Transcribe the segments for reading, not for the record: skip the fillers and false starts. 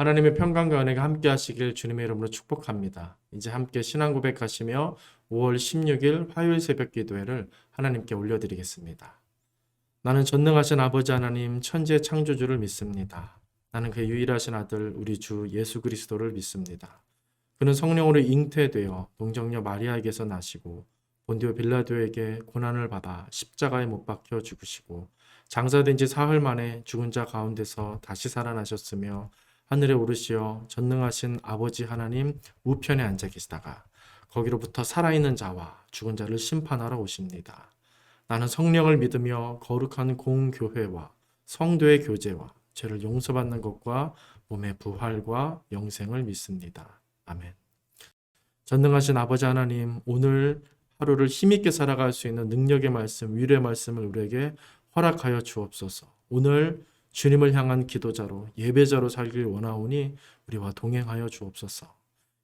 하나님의 평강과 은혜가 함께 하시길 주님의 이름으로 축복합니다. 이제 함께 신앙 고백하시며 5월 16일 화요일 새벽 기도회를 하나님께 올려드리겠습니다. 나는 전능하신 아버지 하나님 천지의 창조주를 믿습니다. 나는 그의 유일하신 아들 우리 주 예수 그리스도를 믿습니다. 그는 성령으로 잉태되어 동정녀 마리아에게서 나시고 본디오 빌라도에게 고난을 받아 십자가에 못 박혀 죽으시고 장사된 지 사흘 만에 죽은 자 가운데서 다시 살아나셨으며 하늘에 오르시어 전능하신 아버지 하나님 우편에 앉아 계시다가 거기로부터 살아있는 자와 죽은 자를 심판하러 오십니다. 나는 성령을 믿으며 거룩한 공교회와 성도의 교제와 죄를 용서받는 것과 몸의 부활과 영생을 믿습니다. 아멘. 전능하신 아버지 하나님, 오늘 하루를 힘있게 살아갈 수 있는 능력의 말씀, 위로의 말씀을 우리에게 허락하여 주옵소서. 오늘 주님을 향한 기도자로, 예배자로 살길 원하오니 우리와 동행하여 주옵소서.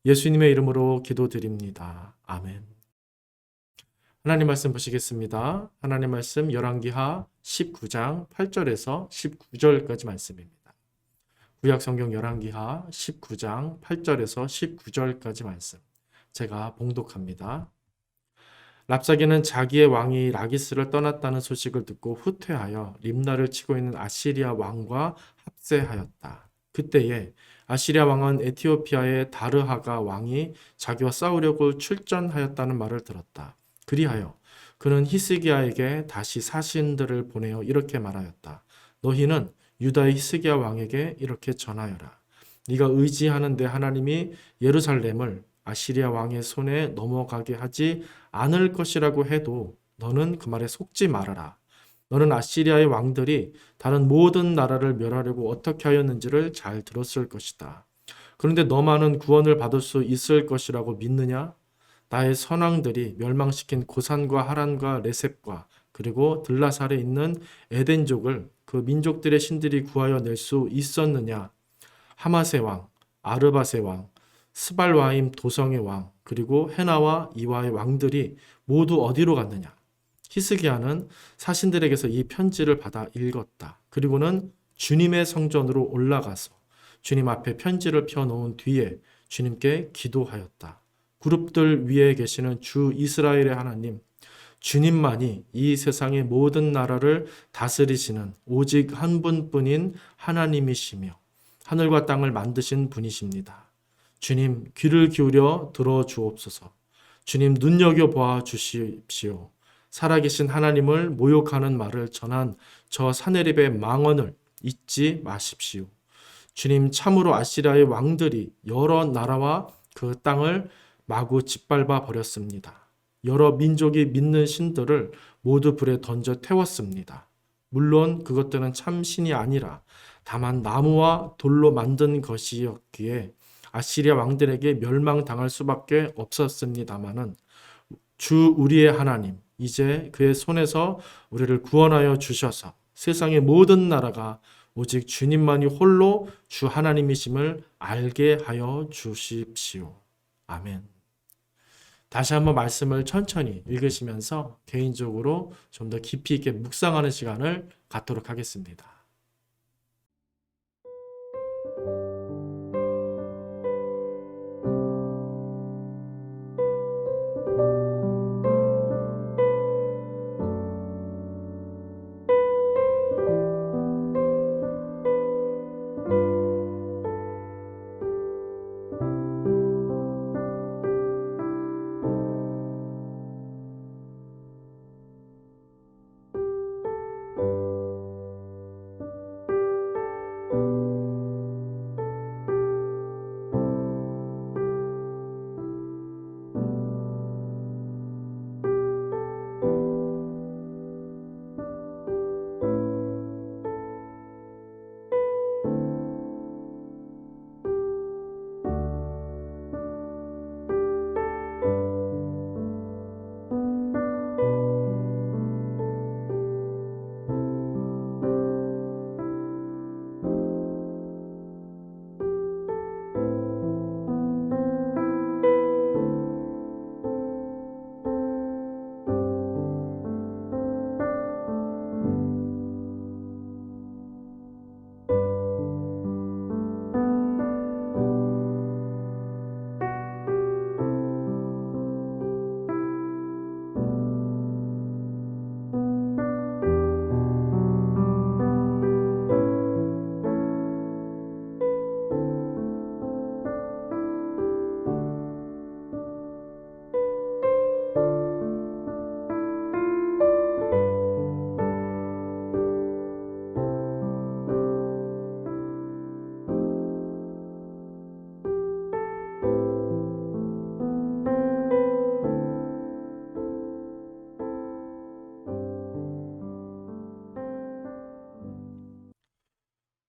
예수님의 이름으로 기도드립니다. 아멘. 하나님 말씀 보시겠습니다. 하나님 말씀 열왕기하 19장 8절에서 19절까지 말씀입니다. 구약 성경 열왕기하 19장 8절에서 19절까지 말씀. 제가 봉독합니다. 랍사게는 자기의 왕이 라기스를 떠났다는 소식을 듣고 후퇴하여 림나를 치고 있는 아시리아 왕과 합세하였다. 그때에 아시리아 왕은 에티오피아의 다르하가 왕이 자기와 싸우려고 출전하였다는 말을 들었다. 그리하여 그는 히스기야에게 다시 사신들을 보내어 이렇게 말하였다. 너희는 유다의 히스기야 왕에게 이렇게 전하여라. 네가 의지하는 내 하나님이 예루살렘을 아시리아 왕의 손에 넘어가게 하지 않을 것이라고 해도 너는 그 말에 속지 말아라. 너는 아시리아의 왕들이 다른 모든 나라를 멸하려고 어떻게 하였는지를 잘 들었을 것이다. 그런데 너만은 구원을 받을 수 있을 것이라고 믿느냐? 나의 선왕들이 멸망시킨 고산과 하란과 레셉과 그리고 들라살에 있는 에덴족을 그 민족들의 신들이 구하여 낼 수 있었느냐? 하마세 왕, 아르바세 왕, 스발와임 도성의 왕, 그리고 헤나와 이와의 왕들이 모두 어디로 갔느냐? 히스기야는 사신들에게서 이 편지를 받아 읽었다. 그리고는 주님의 성전으로 올라가서 주님 앞에 편지를 펴놓은 뒤에 주님께 기도하였다. 그룹들 위에 계시는 주 이스라엘의 하나님, 주님만이 이 세상의 모든 나라를 다스리시는 오직 한 분뿐인 하나님이시며 하늘과 땅을 만드신 분이십니다. 주님 귀를 기울여 들어주옵소서. 주님 눈여겨보아 주십시오. 살아계신 하나님을 모욕하는 말을 전한 저 사내립의 망언을 잊지 마십시오. 주님 참으로 아시리아의 왕들이 여러 나라와 그 땅을 마구 짓밟아 버렸습니다. 여러 민족이 믿는 신들을 모두 불에 던져 태웠습니다. 물론 그것들은 참 신이 아니라 다만 나무와 돌로 만든 것이었기에 아시리아 왕들에게 멸망당할 수밖에 없었습니다마는 주 우리의 하나님, 이제 그의 손에서 우리를 구원하여 주셔서 세상의 모든 나라가 오직 주님만이 홀로 주 하나님이심을 알게 하여 주십시오. 아멘. 다시 한번 말씀을 천천히 읽으시면서 개인적으로 좀 더 깊이 있게 묵상하는 시간을 갖도록 하겠습니다.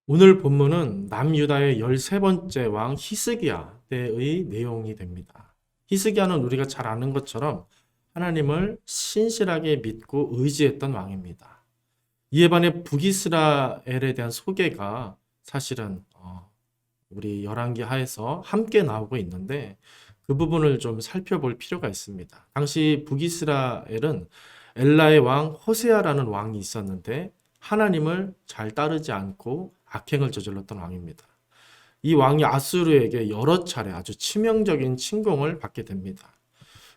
오늘 본문은 남유다의 13번째 왕 히스기야 때의 내용이 됩니다. 히스기야는 우리가 잘 아는 것처럼 하나님을 신실하게 믿고 의지했던 왕입니다. 이에 반해 북이스라엘에 대한 소개가 사실은 우리 열왕기 하에서 함께 나오고 있는데 그 부분을 좀 살펴볼 필요가 있습니다. 당시 북이스라엘은 엘라의 왕 호세아라는 왕이 있었는데 하나님을 잘 따르지 않고 악행을 저질렀던 왕입니다. 이 왕이 아수르에게 여러 차례 아주 치명적인 침공을 받게 됩니다.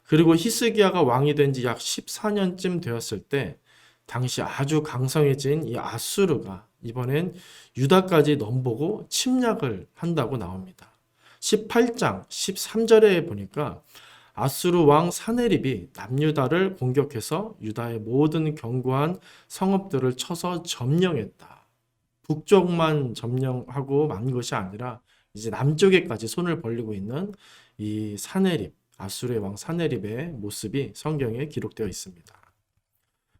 그리고 히스기야가 왕이 된 지 약 14년쯤 되었을 때 당시 아주 강성해진 이 아수르가 이번엔 유다까지 넘보고 침략을 한다고 나옵니다. 18장 13절에 보니까 아수르 왕 사네립이 남유다를 공격해서 유다의 모든 견고한 성읍들을 쳐서 점령했다. 북쪽만 점령하고 만 것이 아니라 이제 남쪽에까지 손을 벌리고 있는 이 사네립, 아수르의 왕 사네립의 모습이 성경에 기록되어 있습니다.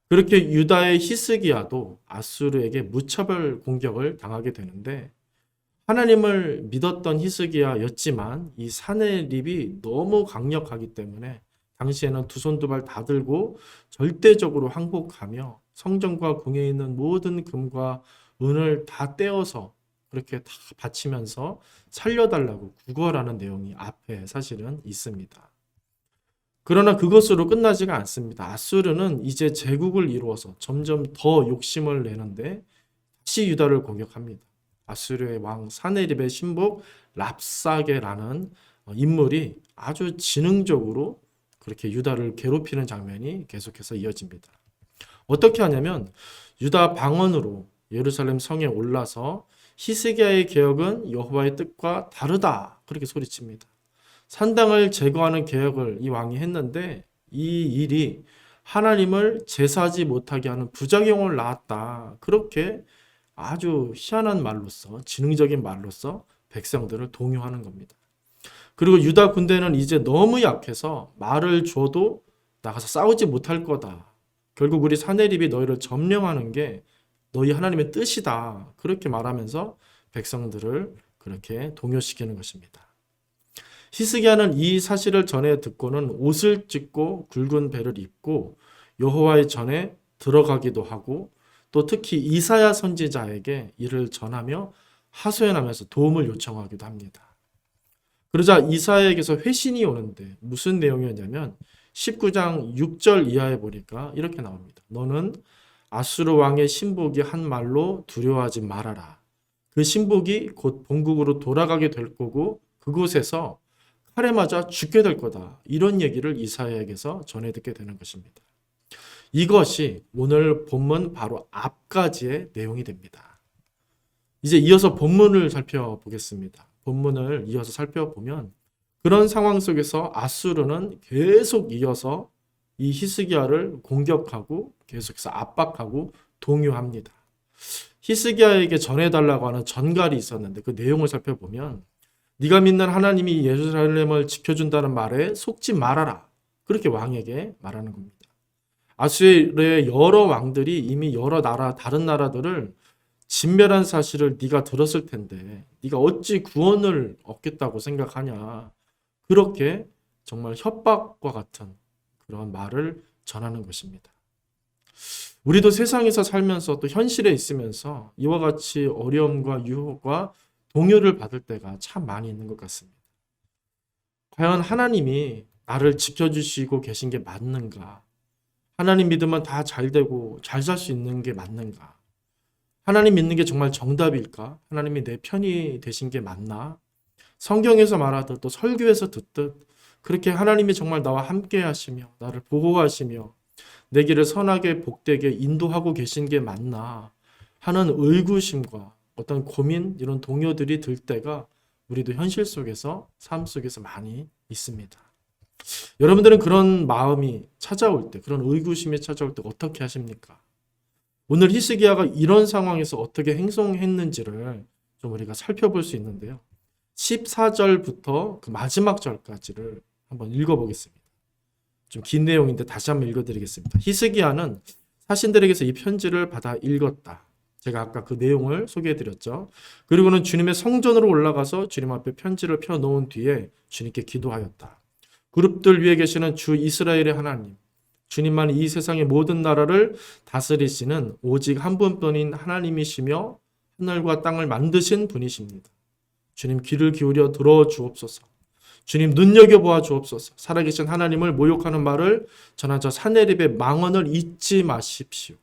그렇게 유다의 히스기야도 아수르에게 무차별 공격을 당하게 되는데 하나님을 믿었던 히스기야였지만 이 사네립이 너무 강력하기 때문에 당시에는 두 손 두 발 다 들고 절대적으로 항복하며 성전과 궁에 있는 모든 금과 은을 다 떼어서 그렇게 다 바치면서 살려달라고 구걸하는 내용이 앞에 사실은 있습니다. 그러나 그것으로 끝나지가 않습니다. 아수르는 이제 제국을 이루어서 점점 더 욕심을 내는데 다시 유다를 공격합니다. 아수르의 왕 사네립의 신복 랍사게라는 인물이 아주 지능적으로 그렇게 유다를 괴롭히는 장면이 계속해서 이어집니다. 어떻게 하냐면 유다 방언으로 예루살렘 성에 올라서 히스기야의 계획은 여호와의 뜻과 다르다 그렇게 소리칩니다. 산당을 제거하는 계획을 이 왕이 했는데 이 일이 하나님을 제사하지 못하게 하는 부작용을 낳았다. 그렇게 아주 희한한 말로써 지능적인 말로써 백성들을 동요하는 겁니다. 그리고 유다 군대는 이제 너무 약해서 말을 줘도 나가서 싸우지 못할 거다. 결국 우리 사내립이 너희를 점령하는 게 너희 하나님의 뜻이다. 그렇게 말하면서 백성들을 그렇게 동요시키는 것입니다. 히스기야는 이 사실을 전해 듣고는 옷을 찢고 굵은 배를 입고 여호와의 전에 들어가기도 하고 또 특히 이사야 선지자에게 이를 전하며 하소연하면서 도움을 요청하기도 합니다. 그러자 이사야에게서 회신이 오는데 무슨 내용이었냐면 19장 6절 이하에 보니까 이렇게 나옵니다. 너는 아수르 왕의 신복이 한 말로 두려워하지 말아라. 그 신복이 곧 본국으로 돌아가게 될 거고 그곳에서 칼에 맞아 죽게 될 거다. 이런 얘기를 이사야에게서 전해 듣게 되는 것입니다. 이것이 오늘 본문 바로 앞까지의 내용이 됩니다. 이제 이어서 본문을 살펴보겠습니다. 본문을 이어서 살펴보면 그런 상황 속에서 아수르는 계속 이어서 이 히스기야를 공격하고 계속해서 압박하고 동요합니다. 히스기야에게 전해달라고 하는 전갈이 있었는데 그 내용을 살펴보면 네가 믿는 하나님이 예루살렘을 지켜준다는 말에 속지 말아라. 그렇게 왕에게 말하는 겁니다. 아수르의 여러 왕들이 이미 여러 나라 다른 나라들을 진멸한 사실을 네가 들었을 텐데 네가 어찌 구원을 얻겠다고 생각하냐. 그렇게 정말 협박과 같은 그런 말을 전하는 것입니다. 우리도 세상에서 살면서 또 현실에 있으면서 이와 같이 어려움과 유혹과 동요를 받을 때가 참 많이 있는 것 같습니다. 과연 하나님이 나를 지켜주시고 계신 게 맞는가? 하나님 믿으면 다 잘 되고 잘 살 수 있는 게 맞는가? 하나님 믿는 게 정말 정답일까? 하나님이 내 편이 되신 게 맞나? 성경에서 말하듯 또 설교에서 듣듯 그렇게 하나님이 정말 나와 함께 하시며 나를 보호하시며 내 길을 선하게 복되게 인도하고 계신 게 맞나 하는 의구심과 어떤 고민 이런 동요들이 들 때가 우리도 현실 속에서 삶 속에서 많이 있습니다. 여러분들은 그런 마음이 찾아올 때 그런 의구심이 찾아올 때 어떻게 하십니까? 오늘 히스기야가 이런 상황에서 어떻게 행동했는지를 좀 우리가 살펴볼 수 있는데요. 14절부터 그 마지막 절까지를 한번 읽어보겠습니다. 좀 긴 내용인데 다시 한번 읽어드리겠습니다. 히스기야는 사신들에게서 이 편지를 받아 읽었다. 제가 아까 그 내용을 소개해 드렸죠. 그리고는 주님의 성전으로 올라가서 주님 앞에 편지를 펴 놓은 뒤에 주님께 기도하였다. 그룹들 위에 계시는 주 이스라엘의 하나님, 주님만 이 세상의 모든 나라를 다스리시는 오직 한 분뿐인 하나님이시며 하늘과 땅을 만드신 분이십니다. 주님 귀를 기울여 들어 주옵소서. 주님 눈여겨보아 주옵소서. 살아계신 하나님을 모욕하는 말을 전하자 사내립의 망언을 잊지 마십시오.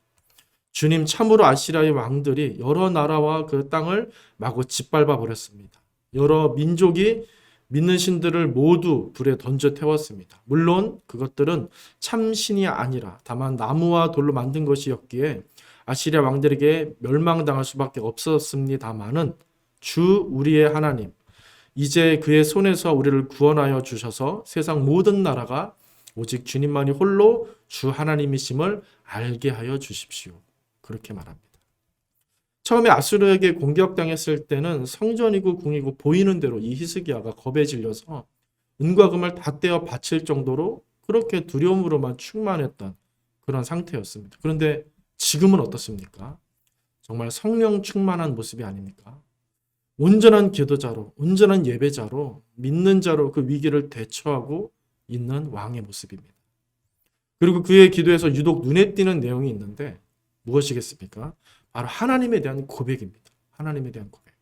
주님 참으로 아시리아의 왕들이 여러 나라와 그 땅을 마구 짓밟아 버렸습니다. 여러 민족이 믿는 신들을 모두 불에 던져 태웠습니다. 물론 그것들은 참신이 아니라 다만 나무와 돌로 만든 것이었기에 아시리아 왕들에게 멸망당할 수밖에 없었습니다마는 주 우리의 하나님, 이제 그의 손에서 우리를 구원하여 주셔서 세상 모든 나라가 오직 주님만이 홀로 주 하나님이심을 알게 하여 주십시오. 그렇게 말합니다. 처음에 아수르에게 공격당했을 때는 성전이고 궁이고 보이는 대로 이 히스기야가 겁에 질려서 은과 금을 다 떼어 바칠 정도로 그렇게 두려움으로만 충만했던 그런 상태였습니다. 그런데 지금은 어떻습니까? 정말 성령 충만한 모습이 아닙니까? 온전한 기도자로, 온전한 예배자로, 믿는 자로 그 위기를 대처하고 있는 왕의 모습입니다. 그리고 그의 기도에서 유독 눈에 띄는 내용이 있는데 무엇이겠습니까? 바로 하나님에 대한 고백입니다. 하나님에 대한 고백.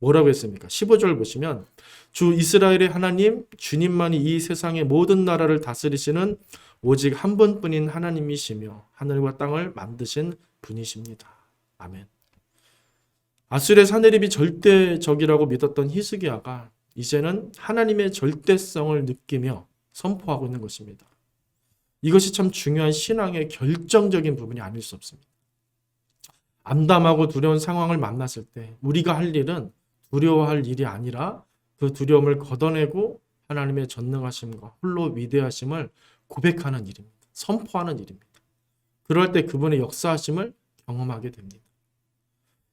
뭐라고 했습니까? 15절 보시면 주 이스라엘의 하나님, 주님만이 이 세상의 모든 나라를 다스리시는 오직 한 분뿐인 하나님이시며 하늘과 땅을 만드신 분이십니다. 아멘. 아수르의 사내립이 절대적이라고 믿었던 히스기야가 이제는 하나님의 절대성을 느끼며 선포하고 있는 것입니다. 이것이 참 중요한 신앙의 결정적인 부분이 아닐 수 없습니다. 암담하고 두려운 상황을 만났을 때 우리가 할 일은 두려워할 일이 아니라 그 두려움을 걷어내고 하나님의 전능하심과 홀로 위대하심을 고백하는 일입니다. 선포하는 일입니다. 그럴 때 그분의 역사하심을 경험하게 됩니다.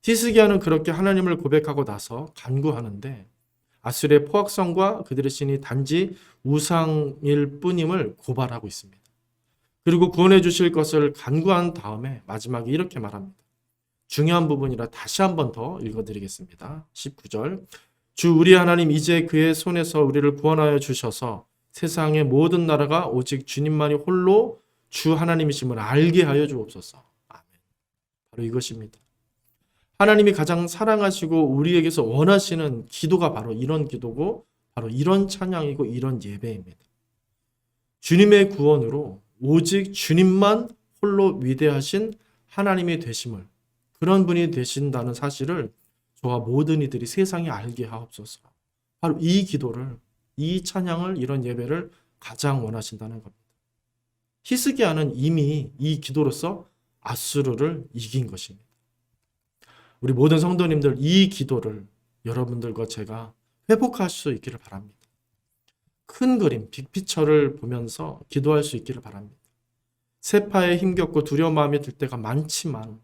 히스기야는 그렇게 하나님을 고백하고 나서 간구하는데 아수르의 포악성과 그들의 신이 단지 우상일 뿐임을 고발하고 있습니다. 그리고 구원해 주실 것을 간구한 다음에 마지막에 이렇게 말합니다. 중요한 부분이라 다시 한 번 더 읽어드리겠습니다. 19절 주 우리 하나님 이제 그의 손에서 우리를 구원하여 주셔서 세상의 모든 나라가 오직 주님만이 홀로 주 하나님이심을 알게 하여 주옵소서. 아멘. 바로 이것입니다. 하나님이 가장 사랑하시고 우리에게서 원하시는 기도가 바로 이런 기도고 바로 이런 찬양이고 이런 예배입니다. 주님의 구원으로 오직 주님만 홀로 위대하신 하나님이 되심을 그런 분이 되신다는 사실을 저와 모든 이들이 세상에 알게 하옵소서. 바로 이 기도를, 이 찬양을, 이런 예배를 가장 원하신다는 겁니다. 히스기야는 이미 이 기도로서 아수르를 이긴 것입니다. 우리 모든 성도님들 이 기도를 여러분들과 제가 회복할 수 있기를 바랍니다. 큰 그림, 빅피처를 보면서 기도할 수 있기를 바랍니다. 세파에 힘겹고 두려운 마음이 들 때가 많지만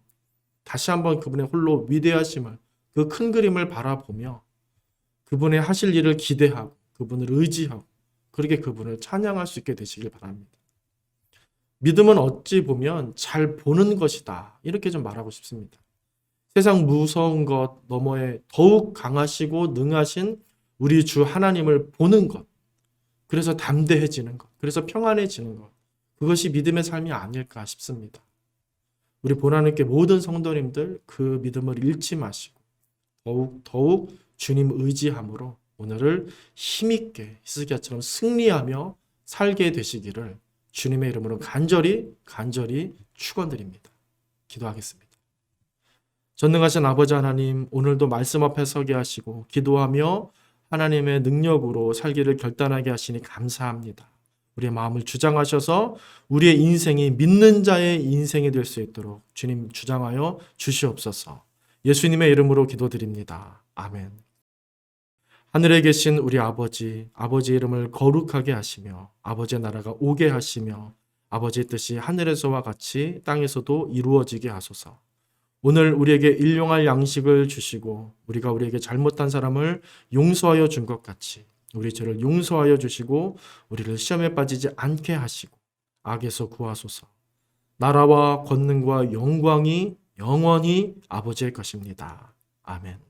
다시 한번 그분의 홀로 위대하심을 그 큰 그림을 바라보며 그분의 하실 일을 기대하고 그분을 의지하고 그렇게 그분을 찬양할 수 있게 되시길 바랍니다. 믿음은 어찌 보면 잘 보는 것이다. 이렇게 좀 말하고 싶습니다. 세상 무서운 것 너머에 더욱 강하시고 능하신 우리 주 하나님을 보는 것. 그래서 담대해지는 것. 그래서 평안해지는 것. 그것이 믿음의 삶이 아닐까 싶습니다. 우리 보나님께 모든 성도님들 그 믿음을 잃지 마시고 더욱 주님 의지함으로 오늘을 힘있게 히스기야처럼 승리하며 살게 되시기를 주님의 이름으로 간절히 축원드립니다. 기도하겠습니다. 전능하신 아버지 하나님, 오늘도 말씀 앞에 서게 하시고 기도하며 하나님의 능력으로 살기를 결단하게 하시니 감사합니다. 우리의 마음을 주장하셔서 우리의 인생이 믿는 자의 인생이 될 수 있도록 주님 주장하여 주시옵소서. 예수님의 이름으로 기도드립니다. 아멘. 하늘에 계신 우리 아버지, 아버지의 이름을 거룩하게 하시며 아버지의 나라가 오게 하시며 아버지의 뜻이 하늘에서와 같이 땅에서도 이루어지게 하소서. 오늘 우리에게 일용할 양식을 주시고 우리가 우리에게 잘못한 사람을 용서하여 준 것 같이 우리 죄를 용서하여 주시고 우리를 시험에 빠지지 않게 하시고 악에서 구하소서. 나라와 권능과 영광이 영원히 아버지의 것입니다. 아멘.